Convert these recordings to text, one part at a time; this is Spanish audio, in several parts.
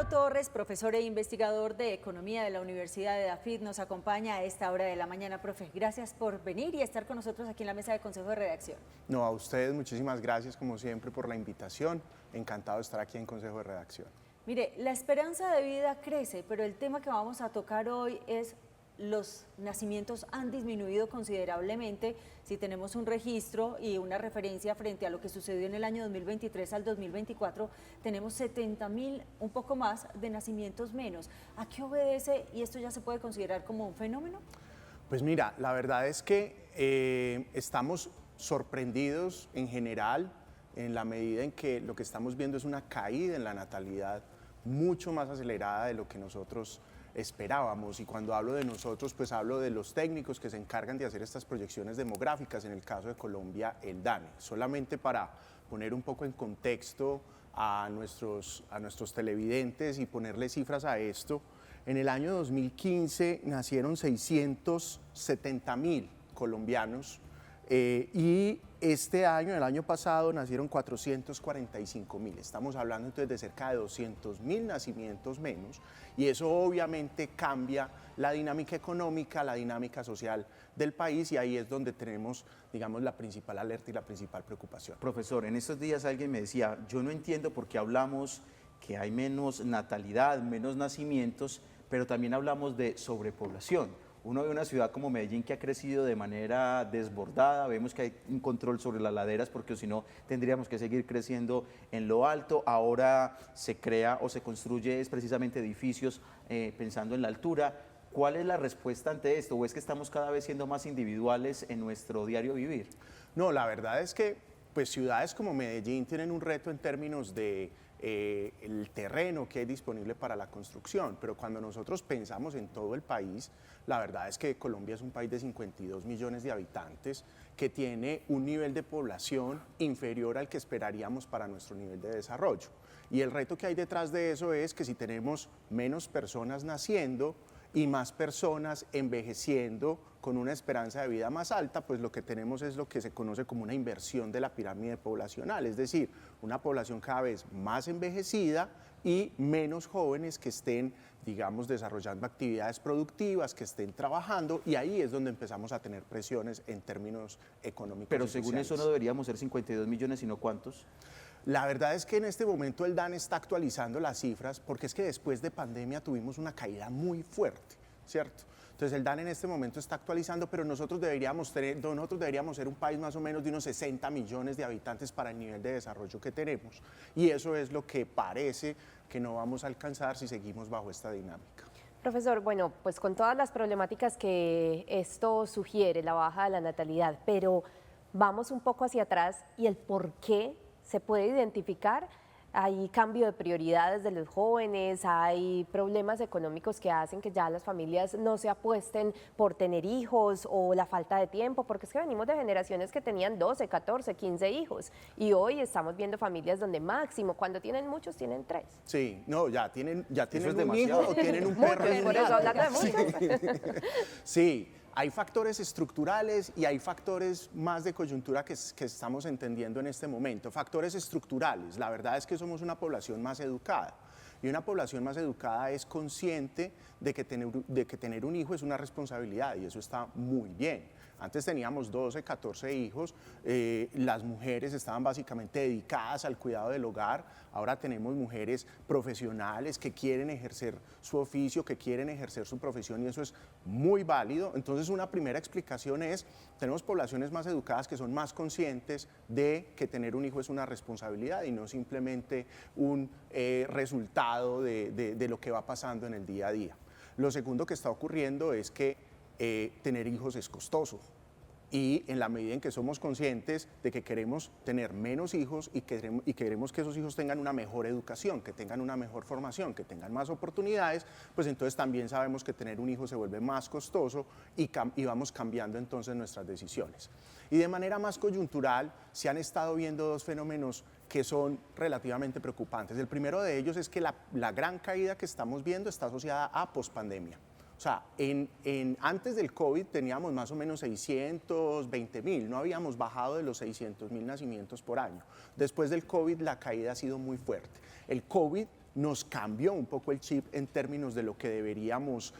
Gustavo Torres, profesor e investigador de Economía de la Universidad de Dafit, nos acompaña a esta hora de la mañana. Profe, gracias por venir y estar con nosotros aquí en la mesa de Consejo de Redacción. No, a ustedes muchísimas gracias como siempre por la invitación. Encantado de estar aquí en Consejo de Redacción. Mire, la esperanza de vida crece, pero el tema que vamos a tocar hoy es los nacimientos han disminuido considerablemente. Si tenemos un registro y una referencia frente a lo que sucedió en el año 2023 al 2024, tenemos 70.000, un poco más, de nacimientos menos. ¿A qué obedece y esto ya se puede considerar como un fenómeno? Pues mira, la verdad es que estamos sorprendidos en general en la medida en que lo que estamos viendo es una caída en la natalidad mucho más acelerada de lo que nosotros esperábamos, y cuando hablo de nosotros, pues hablo de los técnicos que se encargan de hacer estas proyecciones demográficas, en el caso de Colombia, el DANE. Solamente para poner un poco en contexto a nuestros televidentes y ponerle cifras a esto, en el año 2015 nacieron 670.000 colombianos y este año, el año pasado, nacieron 445.000. Estamos hablando entonces de cerca de 200.000 nacimientos menos, y eso obviamente cambia la dinámica económica, la dinámica social del país, y ahí es donde tenemos, digamos, la principal alerta y la principal preocupación. Profesor, en estos días alguien me decía, yo no entiendo por qué hablamos que hay menos natalidad, menos nacimientos, pero también hablamos de sobrepoblación. Uno ve una ciudad como Medellín que ha crecido de manera desbordada, vemos que hay un control sobre las laderas porque si no tendríamos que seguir creciendo en lo alto. Ahora se crea o se construye precisamente edificios pensando en la altura. ¿Cuál es la respuesta ante esto? ¿O es que estamos cada vez siendo más individuales en nuestro diario vivir? No, la verdad es que pues, ciudades como Medellín tienen un reto en términos de el terreno que hay disponible para la construcción, pero cuando nosotros pensamos en todo el país, la verdad es que Colombia es un país de 52 millones de habitantes que tiene un nivel de población inferior al que esperaríamos para nuestro nivel de desarrollo. Y el reto que hay detrás de eso es que si tenemos menos personas naciendo y más personas envejeciendo con una esperanza de vida más alta, pues lo que tenemos es lo que se conoce como una inversión de la pirámide poblacional, es decir, una población cada vez más envejecida y menos jóvenes que estén, digamos, desarrollando actividades productivas, que estén trabajando, y ahí es donde empezamos a tener presiones en términos económicos. Pero según eso no deberíamos ser 52 millones, sino ¿cuántos? La verdad es que en este momento el DANE está actualizando las cifras porque es que después de pandemia tuvimos una caída muy fuerte, ¿cierto? Entonces el DANE en este momento está actualizando, pero nosotros deberíamos ser un país más o menos de unos 60 millones de habitantes para el nivel de desarrollo que tenemos. Y eso es lo que parece que no vamos a alcanzar si seguimos bajo esta dinámica. Profesor, bueno, pues con todas las problemáticas que esto sugiere, la baja de la natalidad, pero vamos un poco hacia atrás y el por qué se puede identificar. Hay cambio de prioridades de los jóvenes, hay problemas económicos que hacen que ya las familias no se apuesten por tener hijos, o la falta de tiempo, porque es que venimos de generaciones que tenían 12, 14, 15 hijos y hoy estamos viendo familias donde máximo, cuando tienen muchos, tienen 3. Sí, no, ya tienen un demasiado. hijo o tienen un perro. Muchos, por eso hablando de muchos. Sí, hay factores estructurales y hay factores más de coyuntura que estamos entendiendo en este momento. Factores estructurales, la verdad es que somos una población más educada, y una población más educada es consciente de que tener un hijo es una responsabilidad, y eso está muy bien. Antes teníamos 12, 14 hijos, las mujeres estaban básicamente dedicadas al cuidado del hogar. Ahora tenemos mujeres profesionales que quieren ejercer su oficio, que quieren ejercer su profesión, y eso es muy válido. Entonces, una primera explicación es, tenemos poblaciones más educadas que son más conscientes de que tener un hijo es una responsabilidad y no simplemente un resultado de lo que va pasando en el día a día. Lo segundo que está ocurriendo es que tener hijos es costoso, y en la medida en que somos conscientes de que queremos tener menos hijos y queremos que esos hijos tengan una mejor educación, que tengan una mejor formación, que tengan más oportunidades, pues entonces también sabemos que tener un hijo se vuelve más costoso y vamos cambiando entonces nuestras decisiones. Y de manera más coyuntural se han estado viendo dos fenómenos que son relativamente preocupantes. El primero de ellos es que la gran caída que estamos viendo está asociada a pospandemia. O sea, antes del COVID teníamos más o menos 620.000, no habíamos bajado de los 600.000 nacimientos por año. Después del COVID la caída ha sido muy fuerte. El COVID nos cambió un poco el chip en términos de lo que deberíamos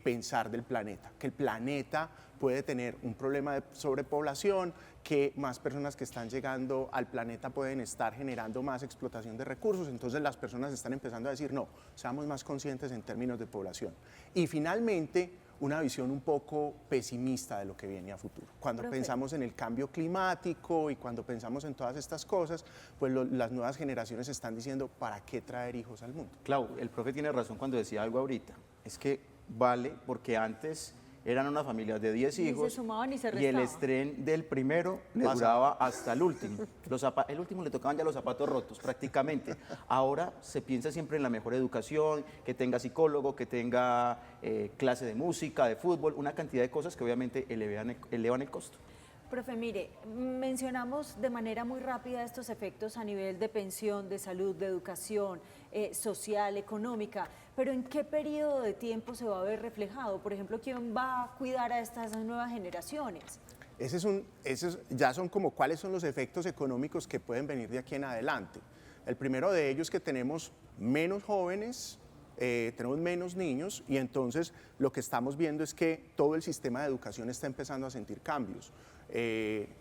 pensar del planeta, que el planeta puede tener un problema de sobrepoblación, que más personas que están llegando al planeta pueden estar generando más explotación de recursos, entonces las personas están empezando a decir, no, seamos más conscientes en términos de población. Y finalmente, una visión un poco pesimista de lo que viene a futuro. Cuando pensamos en el cambio climático y cuando pensamos en todas estas cosas, pues las nuevas generaciones están diciendo, ¿para qué traer hijos al mundo? Clau, el profe tiene razón cuando decía algo ahorita, es que vale porque antes eran unas familias de 10 hijos se sumaban y se y el restaban. estrés del primero le duraba hasta el último. El último le tocaban ya los zapatos rotos prácticamente. Ahora se piensa siempre en la mejor educación, que tenga psicólogo, que tenga clase de música, de fútbol, una cantidad de cosas que obviamente elevan el costo. Profe, mire, mencionamos de manera muy rápida estos efectos a nivel de pensión, de salud, de educación, social, económica, pero ¿en qué periodo de tiempo se va a ver reflejado? Por ejemplo, ¿quién va a cuidar a estas nuevas generaciones? Ya son como cuáles son los efectos económicos que pueden venir de aquí en adelante. El primero de ellos es que tenemos menos jóvenes, tenemos menos niños y entonces lo que estamos viendo es que todo el sistema de educación está empezando a sentir cambios.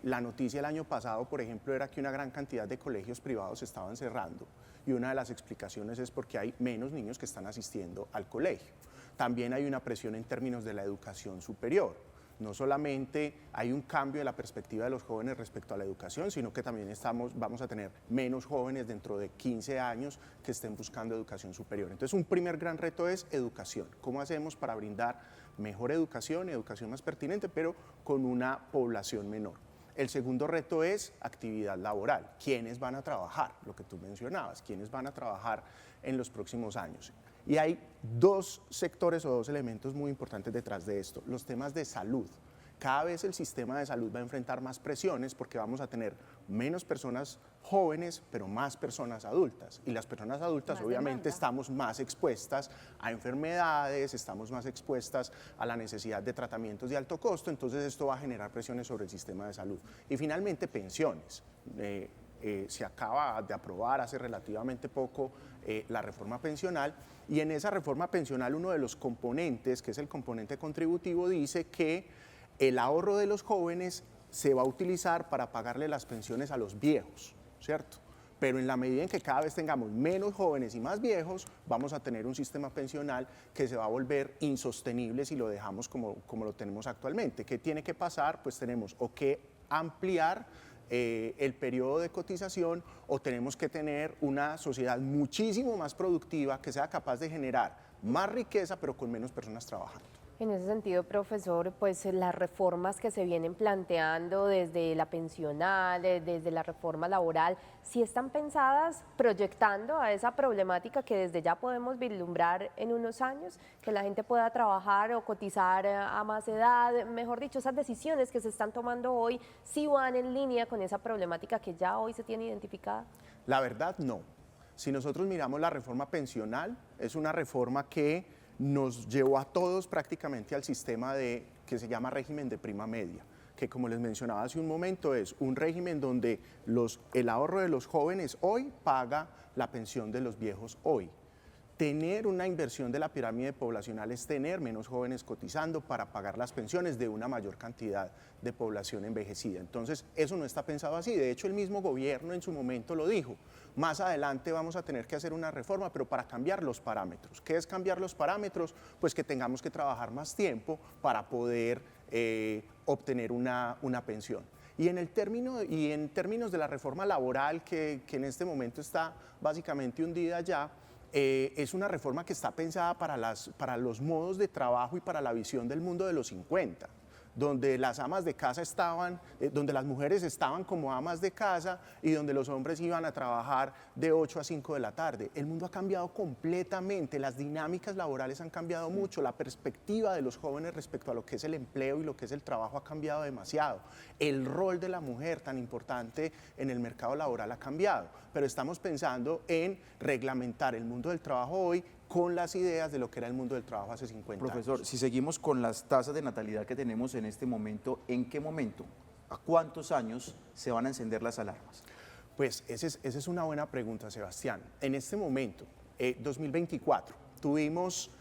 La noticia el año pasado, por ejemplo, era que una gran cantidad de colegios privados se estaban cerrando y una de las explicaciones es porque hay menos niños que están asistiendo al colegio. También hay una presión en términos de la educación superior. No solamente hay un cambio de la perspectiva de los jóvenes respecto a la educación, sino que también vamos a tener menos jóvenes dentro de 15 años que estén buscando educación superior. Entonces, un primer gran reto es educación. ¿Cómo hacemos para brindar mejor educación más pertinente, pero con una población menor? El segundo reto es actividad laboral. ¿Quiénes van a trabajar? Lo que tú mencionabas, ¿quiénes van a trabajar en los próximos años? Y hay dos sectores o dos elementos muy importantes detrás de esto. Los temas de salud. Cada vez el sistema de salud va a enfrentar más presiones porque vamos a tener menos personas jóvenes, pero más personas adultas. Y las personas adultas obviamente estamos más expuestas a enfermedades, estamos más expuestas a la necesidad de tratamientos de alto costo, entonces esto va a generar presiones sobre el sistema de salud. Y finalmente pensiones. Se acaba de aprobar hace relativamente poco la reforma pensional y en esa reforma pensional uno de los componentes, que es el componente contributivo, dice que el ahorro de los jóvenes se va a utilizar para pagarle las pensiones a los viejos, ¿cierto? Pero en la medida en que cada vez tengamos menos jóvenes y más viejos, vamos a tener un sistema pensional que se va a volver insostenible si lo dejamos como lo tenemos actualmente. ¿Qué tiene que pasar? Pues tenemos o que ampliar el periodo de cotización o tenemos que tener una sociedad muchísimo más productiva que sea capaz de generar más riqueza pero con menos personas trabajando. En ese sentido, profesor, pues las reformas que se vienen planteando desde la pensional, desde la reforma laboral, ¿sí están pensadas proyectando a esa problemática que desde ya podemos vislumbrar en unos años? Que la gente pueda trabajar o cotizar a más edad, mejor dicho, esas decisiones que se están tomando hoy, ¿sí van en línea con esa problemática que ya hoy se tiene identificada? La verdad, no. Si nosotros miramos la reforma pensional, es una reforma que nos llevó a todos prácticamente al sistema que se llama régimen de prima media, que como les mencionaba hace un momento es un régimen donde el ahorro de los jóvenes hoy paga la pensión de los viejos hoy. Tener una inversión de la pirámide poblacional es tener menos jóvenes cotizando para pagar las pensiones de una mayor cantidad de población envejecida. Entonces, eso no está pensado así. De hecho, el mismo gobierno en su momento lo dijo. Más adelante vamos a tener que hacer una reforma, pero para cambiar los parámetros. ¿Qué es cambiar los parámetros? Pues que tengamos que trabajar más tiempo para poder obtener una pensión. Y en términos de la reforma laboral, que en este momento está básicamente hundida ya, es una reforma que está pensada para los modos de trabajo y para la visión del mundo de los 50, donde las amas de casa donde las mujeres estaban como amas de casa y donde los hombres iban a trabajar de 8 a 5 de la tarde. El mundo ha cambiado completamente, las dinámicas laborales han cambiado mucho, la perspectiva de los jóvenes respecto a lo que es el empleo y lo que es el trabajo ha cambiado demasiado. El rol de la mujer tan importante en el mercado laboral ha cambiado, pero estamos pensando en reglamentar el mundo del trabajo hoy con las ideas de lo que era el mundo del trabajo hace 50 años. Profesor, si seguimos con las tasas de natalidad que tenemos en este momento, ¿en qué momento, a cuántos años se van a encender las alarmas? Pues esa es una buena pregunta, Sebastián. En este momento, 2024 tuvimos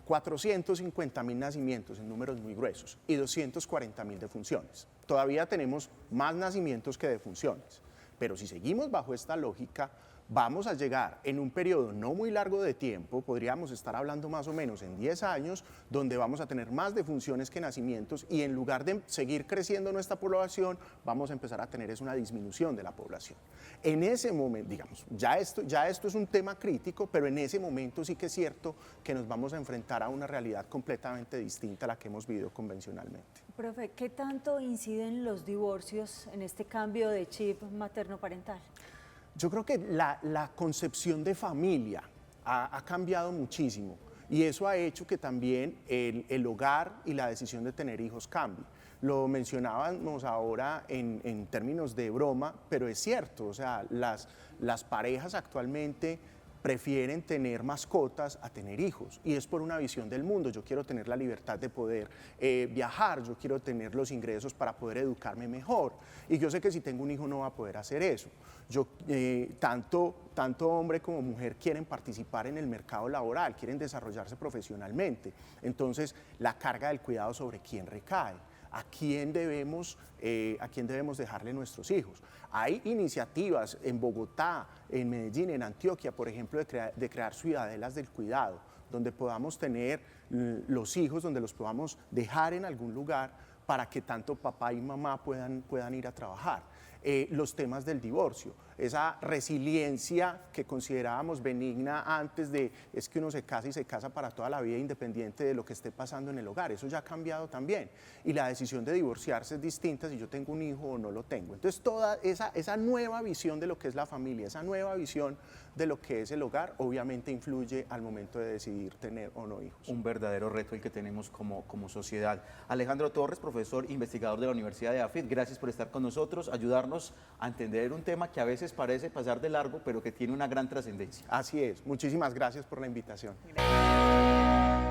450.000 nacimientos en números muy gruesos y 240.000 defunciones. Todavía tenemos más nacimientos que defunciones, pero si seguimos bajo esta lógica, vamos a llegar en un periodo no muy largo de tiempo, podríamos estar hablando más o menos en 10 años, donde vamos a tener más defunciones que nacimientos y en lugar de seguir creciendo nuestra población, vamos a empezar a tener una disminución de la población. En ese momento, digamos, ya esto es un tema crítico, pero en ese momento sí que es cierto que nos vamos a enfrentar a una realidad completamente distinta a la que hemos vivido convencionalmente. Profe, ¿qué tanto inciden los divorcios en este cambio de chip materno-parental? Yo creo que la concepción de familia ha cambiado muchísimo y eso ha hecho que también el hogar y la decisión de tener hijos cambie. Lo mencionábamos ahora en términos de broma, pero es cierto, o sea, las parejas actualmente prefieren tener mascotas a tener hijos y es por una visión del mundo. Yo quiero tener la libertad de poder viajar, yo quiero tener los ingresos para poder educarme mejor y yo sé que si tengo un hijo no va a poder hacer eso. Tanto hombre como mujer quieren participar en el mercado laboral, quieren desarrollarse profesionalmente. Entonces, la carga del cuidado sobre quién recae. ¿A quién debemos dejarle nuestros hijos? Hay iniciativas en Bogotá, en Medellín, en Antioquia, por ejemplo, de crear ciudadelas del cuidado, donde podamos tener los hijos, donde los podamos dejar en algún lugar para que tanto papá y mamá puedan ir a trabajar. Los temas del divorcio, esa resiliencia que considerábamos benigna antes es que uno se casa y se casa para toda la vida independiente de lo que esté pasando en el hogar, eso ya ha cambiado también y la decisión de divorciarse es distinta si yo tengo un hijo o no lo tengo. Entonces toda esa nueva visión de lo que es la familia, esa nueva visión de lo que es el hogar, obviamente influye al momento de decidir tener o no hijos. Un verdadero reto el que tenemos como sociedad. Alejandro Torres, profesor investigador de la Universidad de AFIT, gracias por estar con nosotros, ayudarnos a entender un tema que a veces parece pasar de largo, pero que tiene una gran trascendencia. Así es. Muchísimas gracias por la invitación. Gracias.